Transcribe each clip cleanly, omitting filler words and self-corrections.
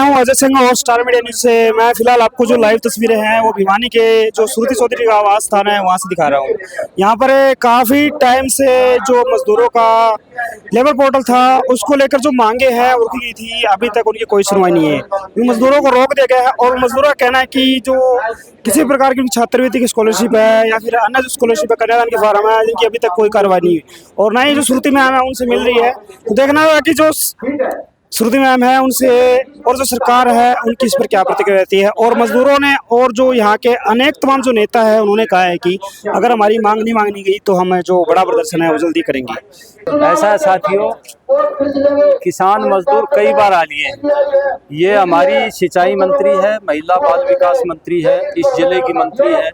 हूं अजय सिंह और star media news से। मैं फिलहाल आपको जो लाइव तस्वीरें हैं वो भिवानी के जो श्रुति चौधरी का आवास स्थान है वहां से दिखा रहा हूं। यहां पर काफी टाइम से जो मजदूरों का लेबर पोर्टल था उसको लेकर जो मांगे हैं उनकी गई थी, अभी तक उनकी कोई सुनवाई नहीं है। मजदूरों को रोक दिया गया है और मजदूरों का कहना है कि जो किसी प्रकार की छात्रवृत्ति की स्कॉलरशिप है या फिर अन्य जो स्कॉलरशिप है, कन्यादान के फार्म है, जिनकी अभी तक कोई कार्रवाई नहीं हुई और ना ही जो श्रुति मैम है उनसे मिल रही है। तो देखना होगा कि जो श्रुति मैम है उनसे और जो सरकार है उनकी इस पर क्या प्रतिक्रिया रहती है। और मजदूरों ने और जो यहाँ के अनेक तमाम जो नेता है उन्होंने कहा है कि अगर हमारी मांग नहीं मांगनी गई तो हम जो बड़ा प्रदर्शन है वो जल्दी करेंगे। ऐसा साथियों, किसान मजदूर कई बार आ लिए हैं। ये हमारी सिंचाई मंत्री है, महिला बाल विकास मंत्री है, इस जिले की मंत्री है।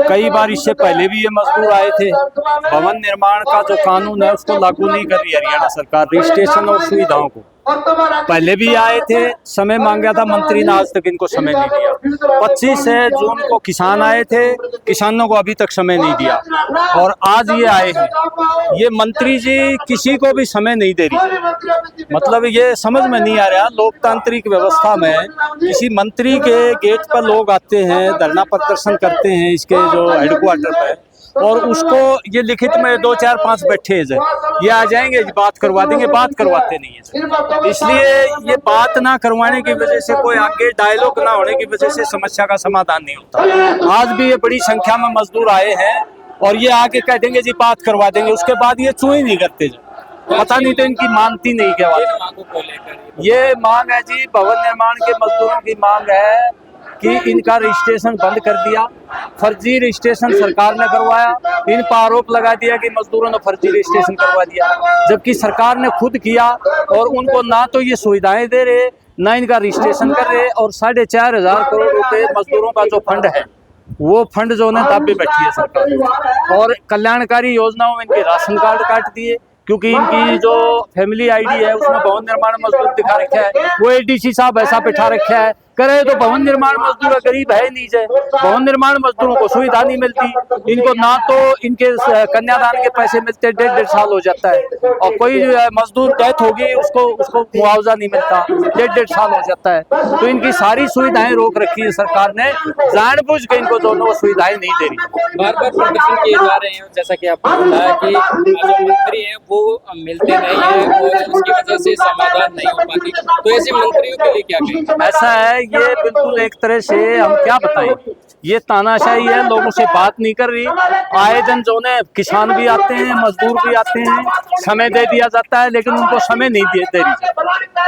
कई बार इससे पहले भी ये मजदूर आए थे। भवन निर्माण का जो कानून है उसको लागू नहीं कर रही हरियाणा सरकार, रजिस्ट्रेशन और सुविधाओं को। पहले भी आए थे, समय मांगा था मंत्री ने, आज तक इनको समय नहीं दिया। 25 जून को किसान आए थे, किसानों को अभी तक समय नहीं दिया और आज ये आए हैं। ये मंत्री जी किसी को भी समय नहीं दे रही। मतलब ये समझ में नहीं आ रहा, लोकतांत्रिक व्यवस्था में किसी मंत्री के गेट पर लोग आते हैं, धरना प्रदर्शन करते हैं इसके जो हेडक्वार्टर पे, और उसको ये लिखित में 2 4 5 बैठे हैं, ये आ जाएंगे बात करवा देंगे, बात करवाते नहीं है। इसलिए ये बात ना करवाने की वजह से, कोई आगे डायलॉग ना होने की वजह से समस्या का समाधान नहीं होता। आज भी ये बड़ी संख्या में मजदूर आए हैं और ये आके कह देंगे जी बात करवा देंगे, उसके बाद ये चुई नहीं करते। पता नहीं तो इनकी मानती नहीं क्या बात। ये मांग है जी, भवन निर्माण के मजदूरों की मांग है कि इनका रजिस्ट्रेशन बंद कर दिया। फर्जी रजिस्ट्रेशन सरकार ने करवाया, इन पर आरोप लगा दिया कि मजदूरों ने फर्जी रजिस्ट्रेशन करवा दिया, जबकि सरकार ने खुद किया और उनको ना तो ये सुविधाएं दे रहे, ना इनका रजिस्ट्रेशन कर रहे। और 4,500 करोड़ रुपए मजदूरों का जो फंड है वो फंड जो है दाबे बैठी है सरकार। और कल्याणकारी योजनाओं में इनके राशन कार्ड काट दिए, क्योंकि इनकी जो फैमिली आईडी है उसमें भवन निर्माण मजदूर दिखा रखा है, वो एडीसी साहब ऐसा बैठा रखा है। करे तो भवन निर्माण मजदूर गरीब है नहीं है, भवन निर्माण मजदूरों को सुविधा नहीं मिलती। इनको ना तो इनके कन्यादान के पैसे मिलते, 1.5 साल हो जाता है, और कोई मजदूर डेथ होगी उसको मुआवजा नहीं मिलता, 1.5 साल हो जाता है। तो इनकी सारी सुविधाएं रोक रखी है सरकार ने, जानबूझ के इनको दोनों सुविधाएं नहीं दे रही। बार बार प्रदर्शन किए जा रहे हैं, जैसा कि आपने बताया कि जो मंत्री हैं वो मिलते नहीं है और उसकी वजह से समाधान नहीं हो पाती। तो ऐसे मंत्रियों के लिए क्या कहें? ऐसा है, ये बिल्कुल एक तरह से हम क्या बताएं, ये तानाशाही है, लोगों से बात नहीं कर रही। आए दिन जो ने किसान भी आते हैं, मजदूर भी आते हैं, समय दे दिया जाता है लेकिन उनको समय नहीं दे रही।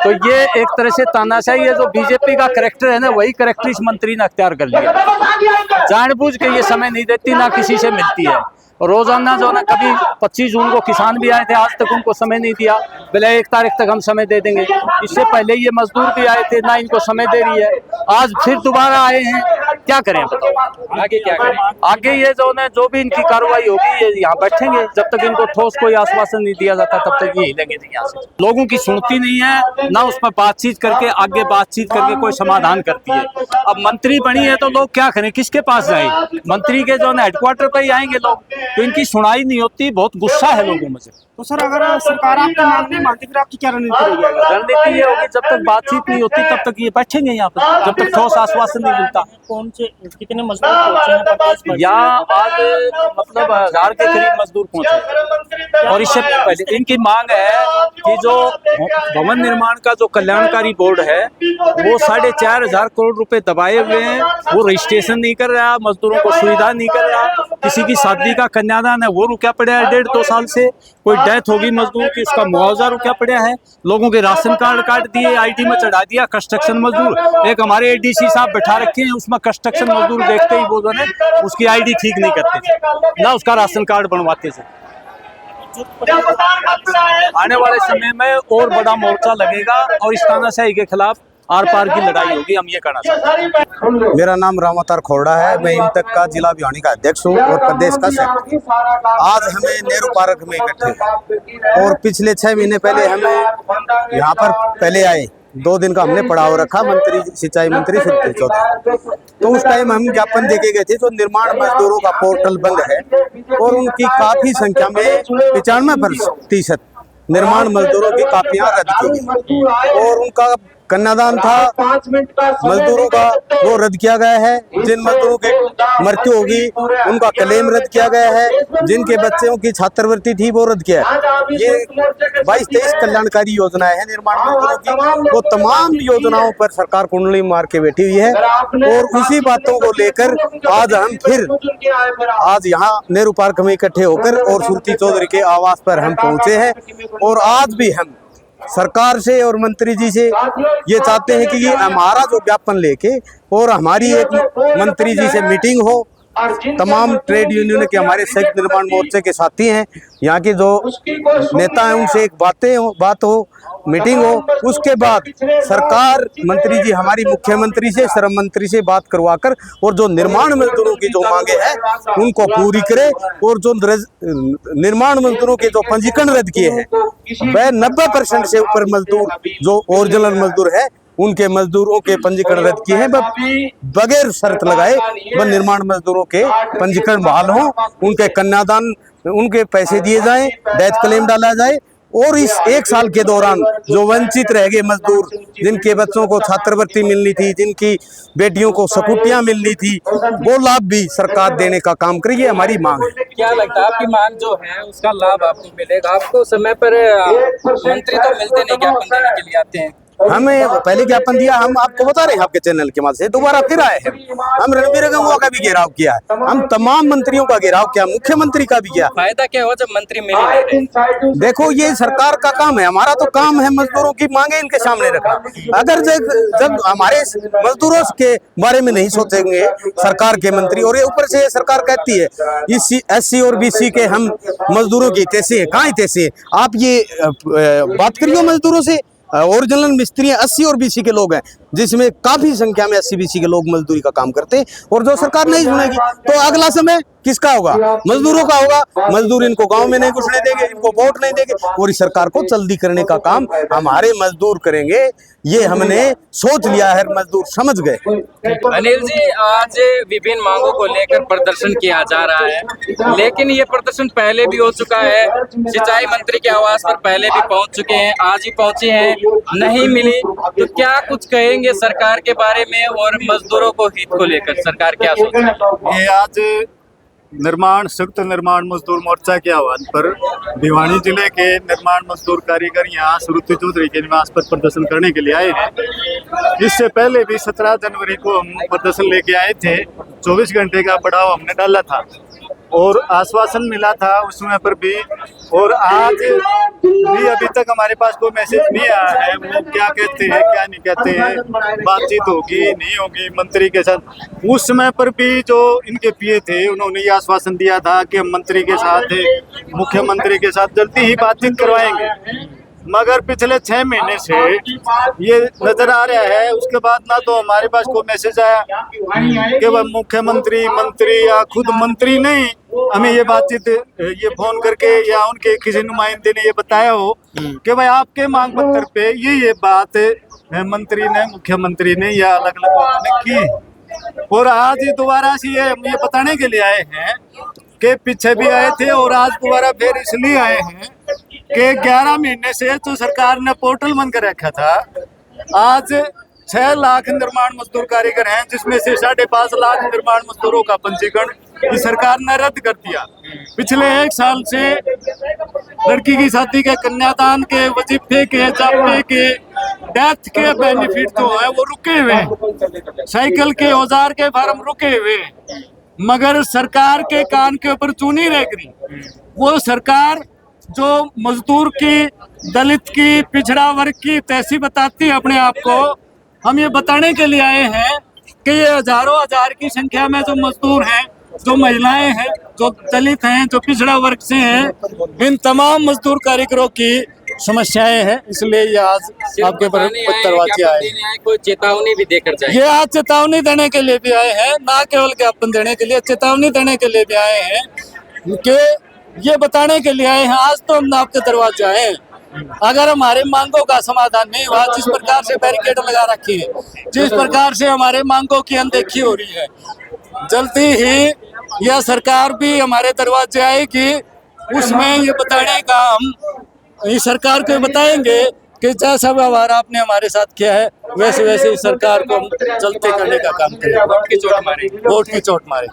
तो ये एक तरह से तानाशाही है। जो बीजेपी का कैरेक्टर है ना, वही कैरेक्टर इस मंत्री ने अख्तियार कर लिया। जानबूझ के ये समय नहीं देती, ना किसी से मिलती है। रोजाना जो ना, कभी 25 जून को किसान भी आए थे, आज तक उनको समय नहीं दिया, बोले 1 तारीख तक हम समय दे देंगे। इससे पहले ये मजदूर भी आए थे, ना इनको समय दे रही है। आज फिर दोबारा आए हैं, क्या करें बताओ? आगे क्या करें? आगे ये जो भी इनकी कार्रवाई होगी, ये यहाँ बैठेंगे। जब तक इनको ठोस कोई आश्वासन नहीं दिया जाता तब तक ये हिलेंगे नहीं यहाँ से। लोगों की सुनती नहीं है, ना उस पर बातचीत करके, आगे बातचीत करके कोई समाधान करती है। अब मंत्री बनी है तो लोग क्या करें, किसके पास जाए? मंत्री के जो है हेडक्वार्टर पर ही आएंगे लोग, तो इनकी सुनाई नहीं होती। बहुत गुस्सा है लोगों में से। तो सर, अगर सरकार आपकी मांग नहीं मानती फिर आपकी क्या रणनीति रहेगी? रणनीति ये होगी, जब तक बातचीत नहीं होती तब तक ये बैठेंगे यहाँ पर, जब तक ठोस आश्वासन नहीं मिलता। कौन से कितने मजदूर पहुंचे हैं? यहाँ आज मतलब 1000 के करीब मजदूर पहुंचे। और इससे पहले इनकी मांग है कि जो भवन निर्माण का जो कल्याणकारी बोर्ड है वो 4,500 करोड़ रुपए दबाए हुए हैं, वो रजिस्ट्रेशन नहीं कर रहा, मजदूरों को सुविधा नहीं कर रहा। किसी की शादी का कन्यादान है वो रुका पड़ा है 1.5-2 साल से, कोई डेथ होगी मजदूर की उसका मुआवजा रुका पड़ा है। लोगों के राशन कार्ड काट दिए, आईटी में चढ़ा दिया। कंस्ट्रक्शन मजदूर, एक हमारे एडीसी साहब बैठा रखे हैं, उसमें कंस्ट्रक्शन मजदूर देखते ही वो ने उसकी आईडी ठीक नहीं करते थे, ना उसका राशन कार्ड बनवाते थे। आने वाले समय में और बड़ा मोर्चा लगेगा और इस तानाशाही के खिलाफ आर पार की लड़ाई होगी, हम ये कहना चाहते हैं। मेरा नाम रामावतार खोड़ा है, मैं इंतक का जिला भिवानी का अध्यक्ष हूँ और प्रदेश का सेक्रेटरी। आज हमें नेहरू पार्क में इकट्ठे और पिछले 6 महीने पहले हमें यहाँ पर पहले आए, 2 दिन का हमने पड़ाव रखा मंत्री, सिंचाई मंत्री श्रुति चौधरी। तो उस टाइम हम ज्ञापन देके गए थे, जो निर्माण मजदूरों का पोर्टल बंद है और उनकी काफी संख्या में 95% निर्माण मजदूरों की कापियां रद्द की गई और उनका कन्यादान था मजदूरों का, वो रद्द किया गया है। जिन मजदूरों की मृत्यु होगी उनका क्लेम रद्द किया गया है। जिनके बच्चों की छात्रवृत्ति थी वो रद्द किया है। ये 22-23 कल्याणकारी योजनाएं हैं निर्माण मजदूरों की, वो तमाम योजनाओं पर सरकार कुंडली मार के बैठी हुई है। और उसी बातों को लेकर आज हम फिर आज यहाँ नेहरू पार्क में इकट्ठे होकर और सुरती चौधरी के आवास पर हम पहुंचे हैं। और आज भी हम सरकार से और मंत्री जी से ये चाहते हैं कि ये हमारा जो ज्ञापन लेके और हमारी एक मंत्री जी से मीटिंग हो। तमाम ट्रेड यूनियन के हमारे संयुक्त निर्माण मोर्चे के साथी हैं, यहाँ के जो नेता हैं उनसे एक बात हो, मीटिंग हो। उसके बाद सरकार मंत्री जी हमारी मुख्यमंत्री से, श्रम मंत्री से बात करवाकर और जो निर्माण मजदूरों की जो मांगे हैं उनको पूरी करे। और जो निर्माण मजदूरों के जो पंजीकरण रद्द किए हैं वह 90% से ऊपर मजदूर जो ओरिजिनल मजदूर है उनके मजदूरों के पंजीकरण रद्द किए हैं। बगैर शर्त लगाए वह निर्माण मजदूरों के पंजीकरण बहाल हों, उनके कन्यादान उनके पैसे दिए जाएं, डेथ क्लेम डाला जाए। और इस 1 साल के दौरान जो वंचित रह गए मजदूर, जिनके बच्चों को छात्रवृत्ति मिलनी थी, जिनकी बेटियों को स्कूटियां मिलनी थी, वो लाभ भी सरकार देने का काम करे, ये हमारी मांग है। क्या लगता है आपकी मांग जो है उसका लाभ आपको मिलेगा? आपको समय पर मंत्री तो मिलते नहीं, ज्ञापन देने के लिए आते हैं। हमें पहले ज्ञापन दिया, हम आपको बता रहे हैं आपके चैनल के माध्यम से, दोबारा फिर आए हैं। हम रणबीर गंगवा का भी घेराव किया है, हम तमाम मंत्रियों का घेराव किया, मुख्यमंत्री का भी किया। फायदा क्या हुआ जब मंत्री मिल नहीं रहे? देखो ये सरकार का काम है, हमारा तो काम है मजदूरों की मांगे इनके सामने रखा। अगर जब हमारे मजदूरों के बारे में नहीं सोचेंगे सरकार के मंत्री, और ये ऊपर से सरकार कहती है इस SC और BC के हम मजदूरों की हितैषी है, कहाँ हितैषी है? आप ये बात करिए मजदूरों से। ओरिजिनल मिस्त्री 80 और BC के लोग हैं, जिसमें काफी संख्या में 80-BC के लोग मजदूरी का काम करते हैं। और जो सरकार नहीं सुनेगी तो अगला समय किसका होगा? मजदूरों का होगा। मजदूर इनको गांव में नहीं घुसने देंगे, इनको वोट नहीं देंगे, और इस सरकार को जल्दी करने का काम हमारे मजदूर करेंगे। ये हमने सोच लिया है, मजदूर समझ गए। अनिल जी, आज विभिन्न मांगों को लेकर प्रदर्शन किया जा रहा है, लेकिन ये प्रदर्शन पहले भी हो चुका है। सिंचाई मंत्री के आवास पर पहले भी पहुंच चुके हैं, आज ही पहुंचे हैं, नहीं मिली। तो क्या कुछ कहेंगे सरकार के बारे में और मजदूरों को हित को लेकर सरकार क्या सोच रही है? ये आज संयुक्त निर्माण मजदूर मोर्चा के आह्वान पर भिवानी जिले के निर्माण मजदूर कारीगर यहाँ सुरती चौधरी के निवास पर प्रदर्शन करने के लिए आए हैं। इससे पहले भी 17 जनवरी को हम प्रदर्शन लेके आए थे, 24 घंटे का पड़ाव हमने डाला था और आश्वासन मिला था उस समय पर भी। और आज भी अभी तक हमारे पास कोई मैसेज नहीं आया है, वो क्या कहते हैं क्या नहीं कहते हैं, बातचीत होगी नहीं होगी मंत्री के साथ। उस समय पर भी जो इनके पीए थे उन्होंने ये आश्वासन दिया था कि हम मंत्री के साथ, मुख्यमंत्री के साथ जल्दी ही बातचीत करवाएंगे। मगर पिछले 6 महीने से ये नजर आ रहा है, उसके बाद ना तो हमारे पास कोई मैसेज आया कि वह मुख्यमंत्री, मंत्री या खुद मंत्री नहीं हमें ये बातचीत, ये फोन करके या उनके किसी नुमाइंदे ने ये बताया हो कि भाई आपके मांग पत्र पे ये बात मंत्री ने, मुख्यमंत्री ने या अलग अलग लोगों ने की। और आज ही दोबारा से ये बताने के लिए आए हैं कि पीछे भी आए थे और आज दोबारा फिर इसलिए आए हैं कि 11 महीने से जो सरकार ने पोर्टल बंद कर रखा था, आज 6 लाख निर्माण मजदूर कारीगर हैं, जिसमें से 5.5 लाख निर्माण मजदूरों का पंजीकरण सरकार ने रद्द कर दिया। पिछले 1 साल से लड़की की शादी के, कन्यादान के, वजीफे के, जापे के, डेथ के बेनिफिट जो है वो रुके हुए, साइकिल के, औजार के फार्म रुके हुए। मगर सरकार के कान के ऊपर चूनी रह गई। वो सरकार जो मजदूर की, दलित की, पिछड़ा वर्ग की तहसील बताती है अपने आप को। हम ये बताने के लिए आए हैं कि ये हजारों हजार की संख्या में जो मजदूर हैं, जो महिलाएं हैं, जो दलित हैं, जो पिछड़ा वर्ग से हैं, इन तमाम मजदूर कारीगरों की समस्याएं हैं। इसलिए ये आज आपके पत्रवाची आए, कोई चेतावनी भी देकर जाए। ये आज चेतावनी देने के लिए भी आए हैं, ना केवल ज्ञापन देने के लिए, चेतावनी देने के लिए भी आए हैं कि ये बताने के लिए आए हैं आज तो हम आपके दरवाजे आए हैं। अगर हमारे मांगों का समाधान नहीं हुआ, जिस प्रकार से बैरिकेड लगा रखी है, जिस प्रकार से हमारे मांगों की अनदेखी हो रही है, जल्दी ही यह सरकार भी हमारे दरवाजे आएगी। उसमें ये बताने का हम इस सरकार को बताएंगे कि जैसा व्यवहार आपने हमारे साथ किया है वैसे वैसे इस सरकार को हम चलते करने का काम करें। वोट की चोट मारेंगे। वोट की चोट मारे।